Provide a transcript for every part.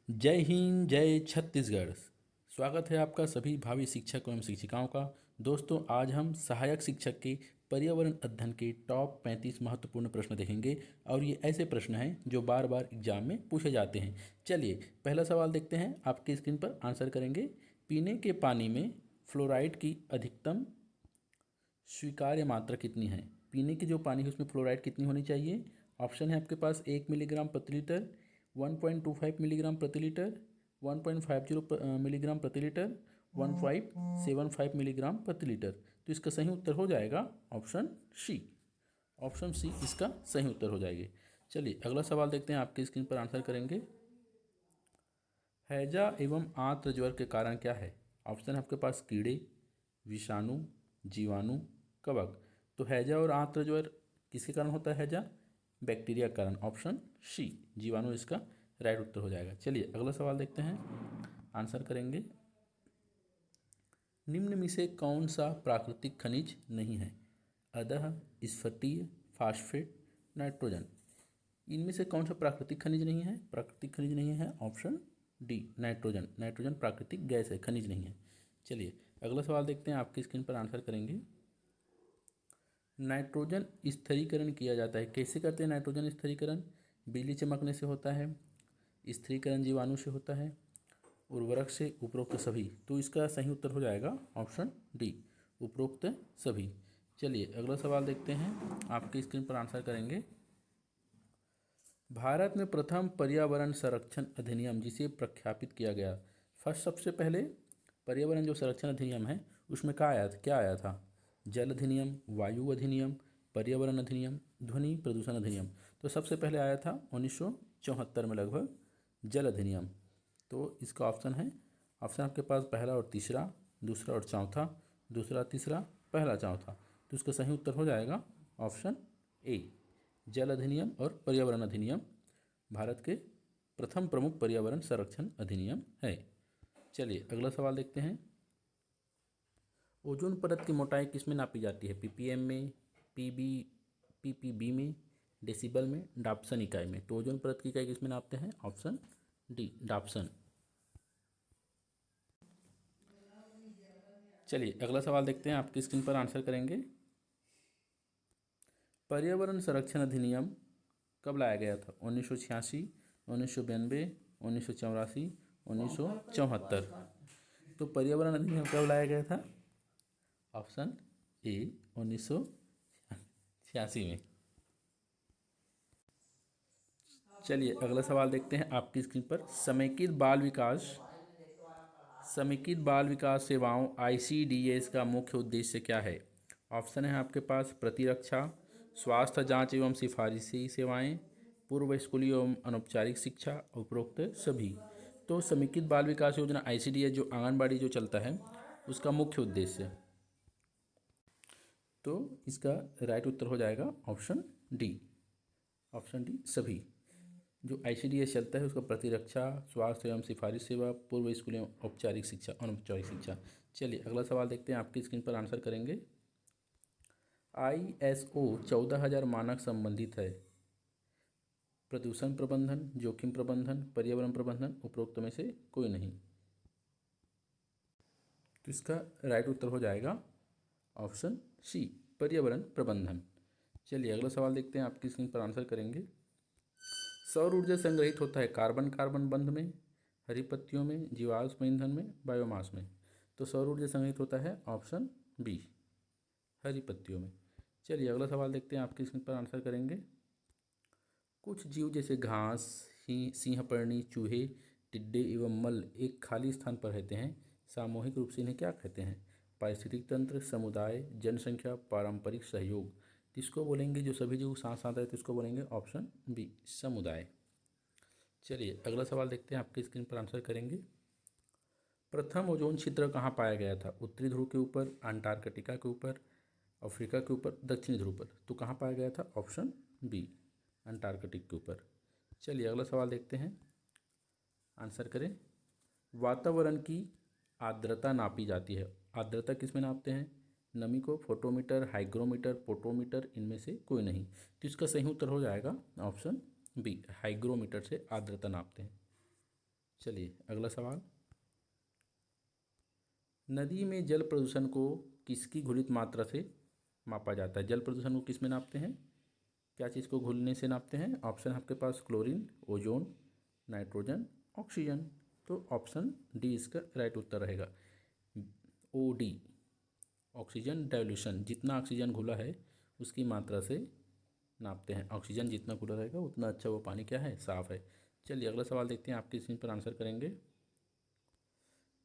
जय हिंद, जय छत्तीसगढ़। स्वागत है आपका सभी भावी शिक्षक एवं शिक्षिकाओं का। दोस्तों, आज हम सहायक शिक्षक के पर्यावरण अध्ययन के टॉप 35 महत्वपूर्ण प्रश्न देखेंगे और ये ऐसे प्रश्न हैं जो बार बार एग्जाम में पूछे जाते हैं। चलिए पहला सवाल देखते हैं, आपकी स्क्रीन पर आंसर करेंगे। पीने के पानी में फ्लोराइड की अधिकतम स्वीकार्य मात्रा कितनी है? पीने की जो पानी है उसमें फ्लोराइड कितनी होनी चाहिए? ऑप्शन है आपके पास 1 मिलीग्राम प्रति लीटर, 1.25 मिलीग्राम प्रति लीटर, 1.50 मिलीग्राम प्रति लीटर, 1575 मिलीग्राम प्रति लीटर। तो इसका सही उत्तर हो जाएगा ऑप्शन सी। ऑप्शन सी इसका सही उत्तर हो जाएगी। चलिए अगला सवाल देखते हैं, आपकी स्क्रीन पर आंसर करेंगे। हैजा एवं आंत्र ज्वर के कारण क्या है? ऑप्शन है आपके पास कीड़े, विषाणु, जीवाणु, कवक। तो हैजा और आंत्र ज्वर किसके कारण होता है? हैजा बैक्टीरिया के कारण। ऑप्शन सी जीवाणु इसका राइट उत्तर हो जाएगा। चलिए अगला सवाल देखते हैं, आंसर करेंगे। निम्न में से कौन सा प्राकृतिक खनिज नहीं है? अदह, स्फटिक, फास्फेट, नाइट्रोजन। इनमें से कौन सा प्राकृतिक खनिज नहीं है? प्राकृतिक खनिज नहीं है ऑप्शन डी नाइट्रोजन। नाइट्रोजन प्राकृतिक गैस है, खनिज नहीं है। चलिए अगला सवाल देखते हैं, आपकी स्क्रीन पर आंसर करेंगे। नाइट्रोजन स्थिरीकरण किया जाता है, कैसे करते हैं नाइट्रोजन स्थिरीकरण? बिजली चमकने से होता है, स्थिरीकरण जीवाणु से होता है, उर्वरक से, उपरोक्त सभी। तो इसका सही उत्तर हो जाएगा ऑप्शन डी उपरोक्त सभी। चलिए अगला सवाल देखते हैं, आपकी स्क्रीन पर आंसर करेंगे। भारत में प्रथम पर्यावरण संरक्षण अधिनियम जिसे प्रख्यापित किया गया, फर्स्ट सबसे पहले पर्यावरण जो संरक्षण अधिनियम है उसमें क्या आया था? जल अधिनियम, वायु अधिनियम, पर्यावरण अधिनियम, ध्वनि प्रदूषण अधिनियम। तो सबसे पहले आया था 1974 में लगभग जल अधिनियम। तो इसका ऑप्शन है, ऑप्शन आपके पास पहला और तीसरा, दूसरा और चौथा, दूसरा तीसरा, पहला चौथा। तो इसका सही उत्तर हो जाएगा ऑप्शन ए जल अधिनियम और पर्यावरण अधिनियम भारत के प्रथम प्रमुख पर्यावरण संरक्षण अधिनियम है। चलिए अगला सवाल देखते हैं। ओजोन परत की मोटाई किसमें नापी जाती है? पीपीएम में, पीबी पीपीबी में, डेसिबल में, डाप्सन इकाई में। तो ओजोन परत की इकाई किसमें नापते हैं? Option D dapsone. चलिए अगला सवाल देखते हैं, आपकी स्क्रीन पर आंसर करेंगे। पर्यावरण संरक्षण अधिनियम कब लाया गया था? 1986, 1992, 1984, 1974। तो पर्यावरण अधिनियम कब लाया गया था? ऑप्शन ए 1986 में। चलिए अगला सवाल देखते हैं, आपकी स्क्रीन पर। समेकित बाल विकास सेवाओं आईसीडीएस का मुख्य उद्देश्य क्या है? ऑप्शन है आपके पास प्रतिरक्षा, स्वास्थ्य जांच एवं सिफारिशी सेवाएं, पूर्व स्कूली एवं अनौपचारिक शिक्षा, उपरोक्त सभी। तो समेकित बाल विकास योजना आईसीडीएस जो आंगनबाड़ी जो चलता है उसका मुख्य उद्देश्य, तो इसका राइट उत्तर हो जाएगा ऑप्शन डी। ऑप्शन डी सभी। जो आईसीडीएस चलता है उसका प्रतिरक्षा, स्वास्थ्य एवं सिफारिश सेवा, पूर्व स्कूल एवं औपचारिक शिक्षा, अनौपचारिक शिक्षा। चलिए अगला सवाल देखते हैं, आपकी स्क्रीन पर आंसर करेंगे। ISO 14000 मानक संबंधित है प्रदूषण प्रबंधन, जोखिम प्रबंधन, पर्यावरण प्रबंधन, उपरोक्त में से कोई नहीं। तो इसका राइट उत्तर हो जाएगा ऑप्शन सी पर्यावरण प्रबंधन। चलिए अगला सवाल देखते हैं, आपकी स्क्रीन पर आंसर करेंगे। सौर ऊर्जा संग्रहित होता है कार्बन कार्बन बंध में, हरी पत्तियों में, जीवाश्म ईंधन में, बायोमास में। तो सौर ऊर्जा संग्रहित होता है ऑप्शन बी हरी पत्तियों में। चलिए अगला सवाल देखते हैं, आपकी स्क्रीन पर आंसर करेंगे। कुछ जीव जैसे घास, सिंहपर्णी, चूहे, टिड्डे एवं मल एक खाली स्थान पर रहते हैं, सामूहिक रूप से इन्हें क्या कहते हैं? पारिस्थितिक तंत्र, समुदाय, जनसंख्या, पारंपरिक सहयोग। किसको बोलेंगे? जो सभी जीव साथ साथ रहते हैं इसको बोलेंगे ऑप्शन बी समुदाय। चलिए अगला सवाल देखते हैं, आपकी स्क्रीन पर आंसर करेंगे। प्रथम ओजोन छिद्र कहाँ पाया गया था? उत्तरी ध्रुव के ऊपर, अंटार्कटिका के ऊपर, अफ्रीका के ऊपर, दक्षिणी ध्रुव पर। तो कहाँ पाया गया था? ऑप्शन बी अंटार्कटिक के ऊपर। चलिए अगला सवाल देखते हैं, आंसर करें। वातावरण की आर्द्रता नापी जाती है, आर्द्रता किस में नापते हैं? नमी को फोटोमीटर, हाइग्रोमीटर, पोटोमीटर, इनमें से कोई नहीं। तो इसका सही उत्तर हो जाएगा ऑप्शन बी हाइग्रोमीटर से आर्द्रता नापते हैं। चलिए अगला सवाल। नदी में जल प्रदूषण को किसकी घुलित मात्रा से मापा जाता है? जल प्रदूषण को किस में नापते हैं? क्या चीज़ को घुलने से नापते हैं? ऑप्शन आपके पास क्लोरीन, ओजोन, नाइट्रोजन, ऑक्सीजन। तो ऑप्शन डी इसका राइट उत्तर रहेगा। O D, oxygen dilution. जितना ऑक्सीजन घुला है उसकी मात्रा से नापते हैं। ऑक्सीजन जितना घुला रहेगा उतना अच्छा वो पानी क्या है, साफ है। चलिए अगला सवाल देखते हैं, आप किस पर आंसर करेंगे।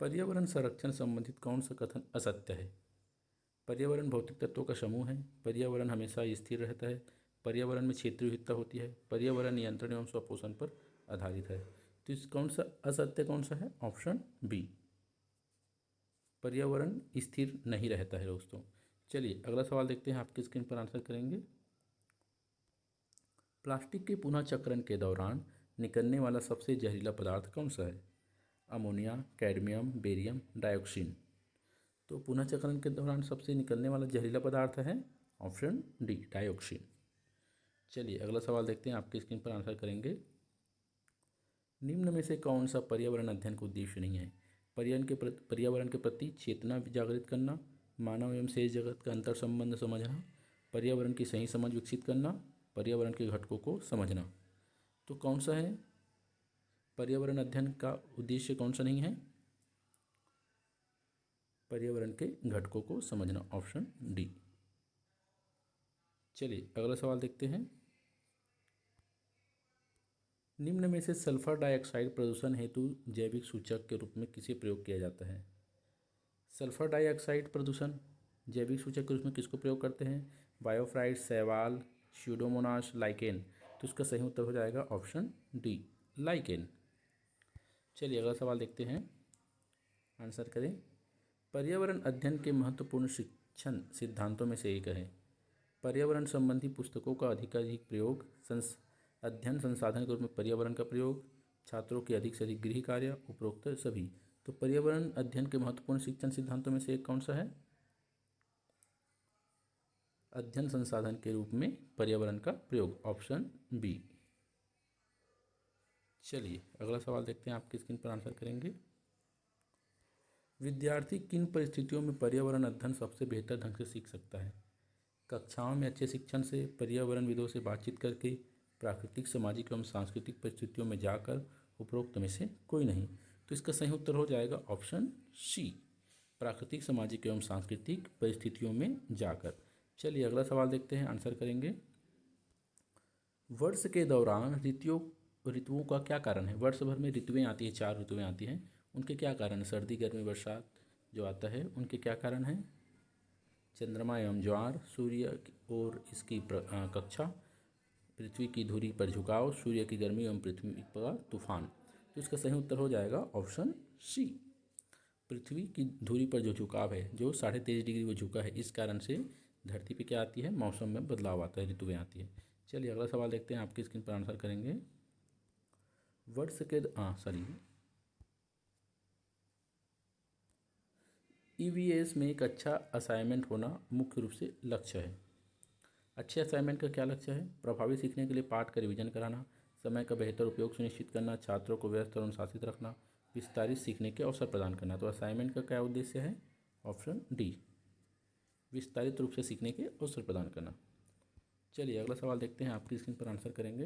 पर्यावरण संरक्षण संबंधित कौन सा कथन असत्य है? पर्यावरण भौतिक तत्वों का समूह है, पर्यावरण हमेशा स्थिर रहता है, पर्यावरण में क्षेत्रीय विविधता होती है, पर्यावरण नियंत्रण एवं स्वपोषण पर आधारित है। तो इस कौन सा असत्य कौन सा है? ऑप्शन बी, पर्यावरण स्थिर नहीं रहता है दोस्तों। चलिए अगला सवाल देखते हैं, आप किस स्क्रीन पर आंसर करेंगे। प्लास्टिक के पुनः चक्रण के दौरान निकलने वाला सबसे जहरीला पदार्थ कौन सा है? Ammonia, cadmium, barium, dioxin. तो पुनः चक्रण के दौरान सबसे निकलने वाला जहरीला पदार्थ है ऑप्शन डी, डाइऑक्सिन। चलिए अगला सवाल देखते हैं, आपकी स्क्रीन पर आंसर करेंगे। निम्न में से कौन सा पर्यावरण अध्ययन का उद्देश्य नहीं है? पर्यावरण के प्रति चेतना जागृत करना, मानव एवं शेष जगत का अंतर संबंध समझना, पर्यावरण की सही समझ विकसित करना, पर्यावरण के घटकों को समझना। तो कौन सा है पर्यावरण अध्ययन का उद्देश्य, कौन सा नहीं है? पर्यावरण के घटकों को समझना, ऑप्शन डी। चलिए अगला सवाल देखते हैं। निम्न में से सल्फर डाइऑक्साइड प्रदूषण हेतु जैविक सूचक के रूप में किसे प्रयोग किया जाता है? सल्फर डाइऑक्साइड प्रदूषण जैविक सूचक के रूप में किसको प्रयोग करते हैं? बायोफ्राइट, शैवाल, स्यूडोमोनास, लाइकेन। तो इसका सही उत्तर हो जाएगा ऑप्शन डी, लाइकेन। चलिए अगला सवाल देखते हैं, आंसर करें। पर्यावरण अध्ययन के महत्वपूर्ण शिक्षण सिद्धांतों में से एक है पर्यावरण संबंधी पुस्तकों का अधिकाधिक प्रयोग, अध्ययन संसाधन के रूप में पर्यावरण का प्रयोग, छात्रों के अधिक से अधिक गृह कार्य, उपरोक्त सभी। तो पर्यावरण अध्ययन के महत्वपूर्ण शिक्षण सिद्धांतों में से एक कौन सा है? अध्ययन संसाधन के रूप में पर्यावरण का प्रयोग, ऑप्शन बी। चलिए अगला सवाल देखते हैं, आप किस स्क्रीन पर आंसर करेंगे। विद्यार्थी किन परिस्थितियों में पर्यावरण अध्ययन सबसे बेहतर ढंग से सीख सकता है? कक्षाओं में अच्छे शिक्षण से, पर्यावरणविदों से बातचीत करके, प्राकृतिक, सामाजिक एवं सांस्कृतिक परिस्थितियों में जाकर, उपरोक्त में से कोई नहीं। तो इसका सही उत्तर हो जाएगा ऑप्शन सी, प्राकृतिक, सामाजिक एवं सांस्कृतिक परिस्थितियों में जाकर। चलिए अगला सवाल देखते हैं, आंसर करेंगे। वर्ष के दौरान ऋतुओं का क्या कारण है? वर्ष भर में ऋतुएं आती है, 4 ऋतुएं आती हैं, उनके क्या कारण है? सर्दी, गर्मी, बरसात जो आता है उनके क्या कारण हैं? चंद्रमा एवं ज्वार, सूर्य और इसकी कक्षा, पृथ्वी की धुरी पर झुकाव, सूर्य की गर्मी एवं पृथ्वी पर तूफान। तो इसका सही उत्तर हो जाएगा ऑप्शन सी, पृथ्वी की धुरी पर जो झुकाव है, जो 23.5 डिग्री वो झुका है, इस कारण से धरती पे क्या आती है, मौसम में बदलाव आता है, ऋतुएं आती है। चलिए अगला सवाल देखते हैं, आपकी स्क्रीन पर आंसर करेंगे। वर्ष के ईवीएस में एक अच्छा असाइनमेंट होना मुख्य रूप से लक्ष्य है। अच्छे असाइनमेंट का क्या लक्ष्य है? प्रभावी सीखने के लिए पाठ का रिवीजन कराना, समय का बेहतर उपयोग सुनिश्चित करना, छात्रों को व्यस्त और अनुशासित रखना, विस्तारित सीखने के अवसर प्रदान करना। तो असाइनमेंट का क्या उद्देश्य है? ऑप्शन डी, विस्तारित रूप से सीखने के अवसर प्रदान करना। चलिए अगला सवाल देखते हैं, आपकी स्क्रीन पर आंसर करेंगे।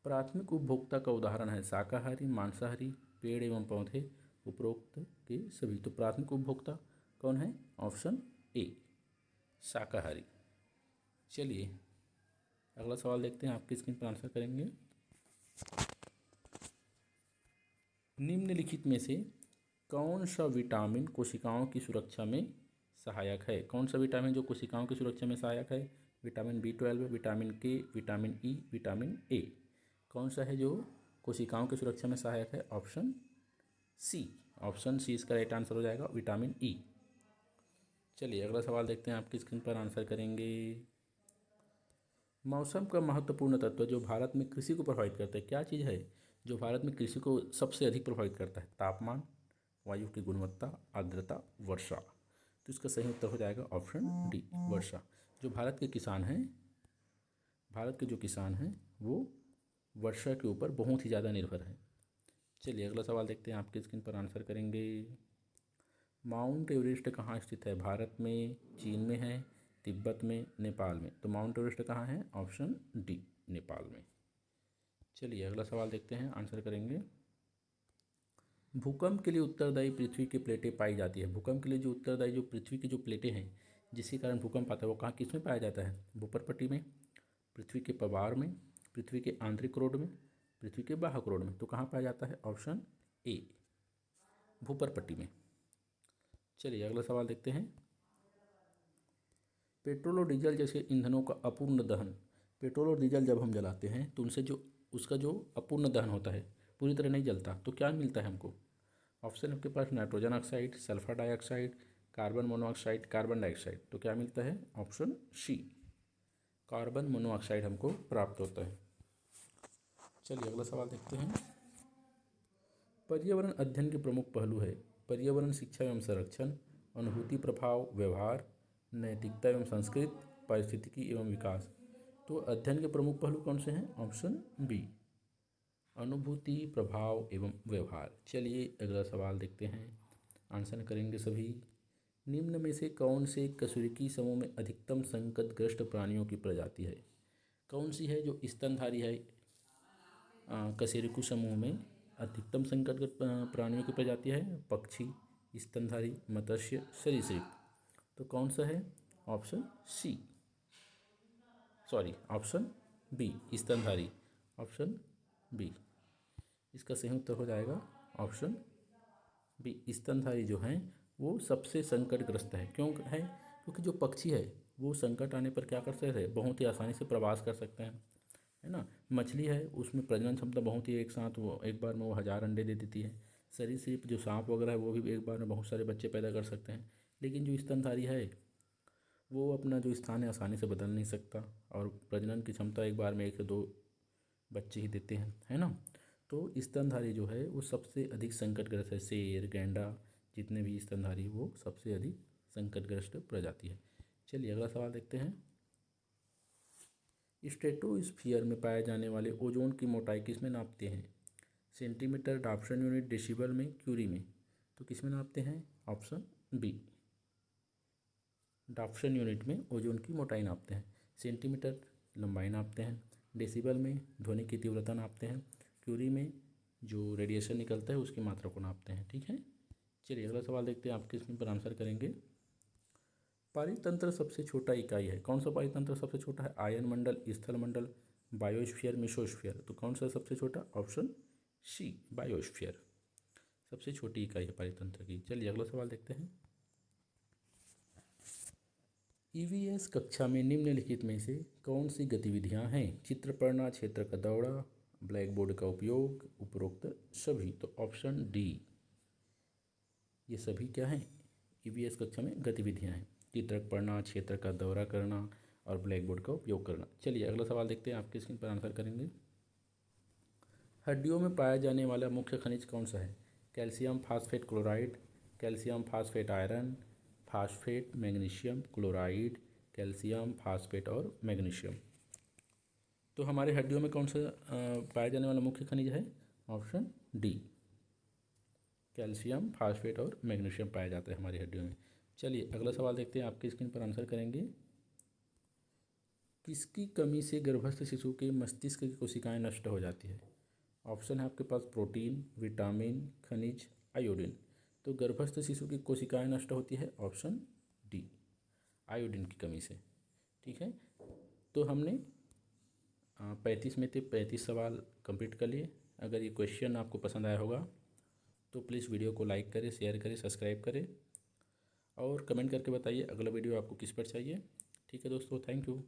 प्राथमिक उपभोक्ता का उदाहरण है शाकाहारी, मांसाहारी, पेड़ एवं पौधे, उपरोक्त के सभी। तो प्राथमिक उपभोक्ता कौन है? ऑप्शन ए, शाकाहारी। चलिए अगला सवाल देखते हैं, आपकी स्क्रीन पर आंसर करेंगे। निम्नलिखित में से कौन सा विटामिन कोशिकाओं की सुरक्षा में सहायक है? कौन सा विटामिन जो कोशिकाओं की सुरक्षा में सहायक है? विटामिन B12, विटामिन के, विटामिन ई, विटामिन ए। कौन सा है जो कोशिकाओं की सुरक्षा में सहायक है? ऑप्शन सी, ऑप्शन सी इसका राइट आंसर हो जाएगा, विटामिन ई। चलिए अगला सवाल देखते हैं, आपकी स्क्रीन पर आंसर करेंगे। मौसम का महत्वपूर्ण तत्व जो भारत में कृषि को प्रभावित करता है, क्या चीज़ है जो भारत में कृषि को सबसे अधिक प्रभावित करता है? तापमान, वायु की गुणवत्ता, आर्द्रता, वर्षा। तो इसका सही उत्तर हो जाएगा ऑप्शन डी, वर्षा। जो भारत के किसान हैं वो वर्षा के ऊपर बहुत ही ज़्यादा निर्भर हैं। चलिए अगला सवाल देखते हैं, आपकी स्क्रीन पर आंसर करेंगे। माउंट एवरेस्ट कहाँ स्थित है? भारत में, चीन में है, तिब्बत में, नेपाल में? तो माउंट एवरेस्ट कहाँ है? ऑप्शन डी, नेपाल में। चलिए अगला सवाल देखते हैं, आंसर करेंगे। भूकंप के लिए उत्तरदायी पृथ्वी की प्लेटें पाई जाती है। भूकंप के लिए जो उत्तरदायी जो पृथ्वी की जो प्लेटें हैं जिसके कारण भूकंप आता है वो कहाँ किसमें पाया जाता है? भूपरपट्टी में, पृथ्वी के प्रवार में, पृथ्वी के आंतरिक रोड में, पृथ्वी के बाह्य रोड में? तो कहाँ पाया जाता है? ऑप्शन ए, भूपरपट्टी में। चलिए अगला सवाल देखते हैं। पेट्रोल और डीजल जैसे ईंधनों का अपूर्ण दहन, पेट्रोल और डीजल जब हम जलाते हैं तो उनसे जो उसका जो अपूर्ण दहन होता है, पूरी तरह नहीं जलता, तो क्या मिलता है हमको? ऑप्शन आपके पास nitrogen oxide, sulphur dioxide, carbon monoxide, carbon dioxide. तो क्या मिलता है? ऑप्शन सी, कार्बन मोनोऑक्साइड हमको प्राप्त होता है। चलिए अगला सवाल देखते हैं। पर्यावरण अध्ययन के प्रमुख पहलू है। पर्यावरण शिक्षा एवं संरक्षण, अनुभूति प्रभाव व्यवहार, नैतिकता एवं संस्कृत, पारिस्थितिकी एवं विकास। तो अध्ययन के प्रमुख पहलू कौन से हैं? ऑप्शन बी, अनुभूति प्रभाव एवं व्यवहार। चलिए अगला सवाल देखते हैं, आंसर करेंगे सभी। निम्न में से कौन से कशेरुकी समूह में अधिकतम संकटग्रस्त प्राणियों की प्रजाति है? कौन सी है जो स्तनधारी है? कशेरुकी समूह में अधिकतम संकटग्रस्त प्राणियों की प्रजाति है पक्षी, स्तनधारी, मत्स्य, सरीसृप। तो कौन सा है? Option C, sorry option B, स्तनधारी, ऑप्शन बी इसका सही उत्तर हो जाएगा ऑप्शन बी। स्तनधारी जो हैं वो सबसे संकटग्रस्त है। क्यों है? क्योंकि जो पक्षी है वो संकट आने पर क्या कर सकते हैं? बहुत ही आसानी से प्रवास कर सकते हैं, है ना। मछली है उसमें प्रजनन क्षमता बहुत ही, एक साथ वो एक बार में वो 1000 अंडे दे देती है। सरीसृप जो सांप वगैरह है वो भी एक बार में बहुत सारे बच्चे पैदा कर सकते हैं। लेकिन जो स्तनधारी है वो अपना जो स्थान है आसानी से बदल नहीं सकता और प्रजनन की क्षमता एक बार में 1 से 2 बच्चे ही देते हैं, है ना। तो स्तनधारी जो है वो सबसे अधिक संकटग्रस्त है। शेर, गैंडा, जितने भी स्तनधारी वो सबसे अधिक संकटग्रस्त प्रजाति है। चलिए अगला सवाल देखते हैं। स्ट्रेटोस्फीयर में पाए जाने वाले ओजोन की मोटाई किस में नापते हैं? सेंटीमीटर, डाप्सन यूनिट, डेसिबल में, क्यूरी में? तो किस में नापते हैं? ऑप्शन बी, डाप्सन यूनिट में ओजोन की मोटाई नापते हैं। सेंटीमीटर लंबाई नापते हैं, डेसिबल में ध्वनि की तीव्रता नापते हैं, क्यूरी में जो रेडिएशन निकलता है उसकी मात्रा को नापते हैं। ठीक है। चलिए अगला सवाल देखते हैं, आपके इसमें पर आंसर करेंगे। पारितंत्र सबसे छोटा इकाई है। कौन सा पारितंत्र सबसे छोटा है? आयन मंडल, स्थल मंडल, बायोस्फीयर, मेसोस्फीयर? तो कौन सा सबसे छोटा? ऑप्शन सी, बायोस्फीयर सबसे छोटी इकाई है पारितंत्र की। चलिए अगला सवाल देखते हैं। ईवीएस कक्षा में निम्नलिखित में से कौन सी गतिविधियां हैं? चित्र पढ़ना, क्षेत्र का दौरा, ब्लैक बोर्ड का उपयोग, उपरोक्त सभी? तो ऑप्शन डी, ये सभी क्या हैं? ईवीएस कक्षा में गतिविधियां हैं। चित्र पढ़ना, क्षेत्र का दौरा करना और ब्लैक बोर्ड का उपयोग करना। चलिए अगला सवाल देखते हैं, आपके स्क्रीन पर आंसर करेंगे। हड्डियों में पाया जाने वाला मुख्य खनिज कौन सा है? Calcium phosphate chloride, calcium phosphate iron, phosphate magnesium chloride, calcium phosphate और मैग्नीशियम? तो हमारे हड्डियों में कौन सा पाया जाने वाला मुख्य खनिज है? ऑप्शन डी, कैल्शियम फास्फेट और मैग्नीशियम पाया जाता है हमारी हड्डियों में। चलिए अगला सवाल देखते हैं, आपकी स्क्रीन पर आंसर करेंगे। किसकी कमी से गर्भस्थ शिशु के मस्तिष्क की कोशिकाएं नष्ट हो जाती है? ऑप्शन है आपके पास प्रोटीन, विटामिन, खनिज, आयोडीन। तो गर्भस्थ शिशु की कोशिकाएं नष्ट होती है ऑप्शन डी, आयोडीन की कमी से। ठीक है। तो हमने 35 में थे 35 सवाल कंप्लीट कर लिए। अगर ये क्वेश्चन आपको पसंद आया होगा तो प्लीज़ वीडियो को लाइक करें, शेयर करें, सब्सक्राइब करें और कमेंट करके बताइए अगला वीडियो आपको किस पर चाहिए। ठीक है दोस्तों, थैंक यू।